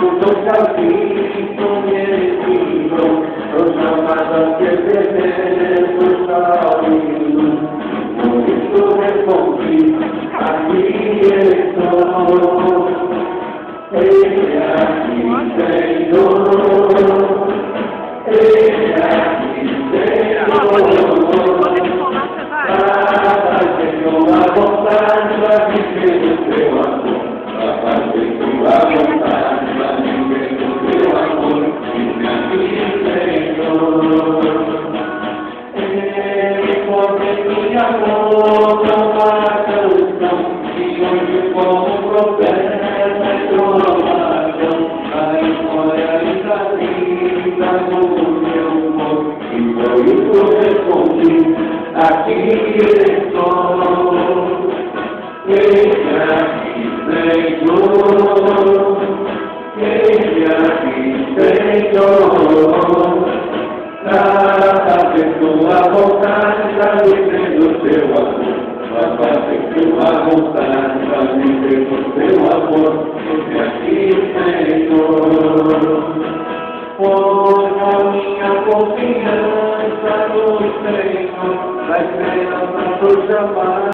Juntos al fin con merecido, los llamados que perder tus caminos. Por eso respondí, aquí estoy. Aquí, Señor. Aquí, Señor. Para que no hago tanto a mi que no te amo. Para que no hago tanto a mi que no te amo. Aquí, Señor. Porque mi amor no va a causar. Y hoy como profeta trovación. Ay, por ahí vida con mi amor. Y por eso respondí. Aquí estoy, aquí, Señor, aquí, Señor, nada de tu abundancia, libre do teu amor, nada de tu abundancia, libre do teu amor, aqui, Senhor. Por a minha confiança no Senhor, da esperança do jamais.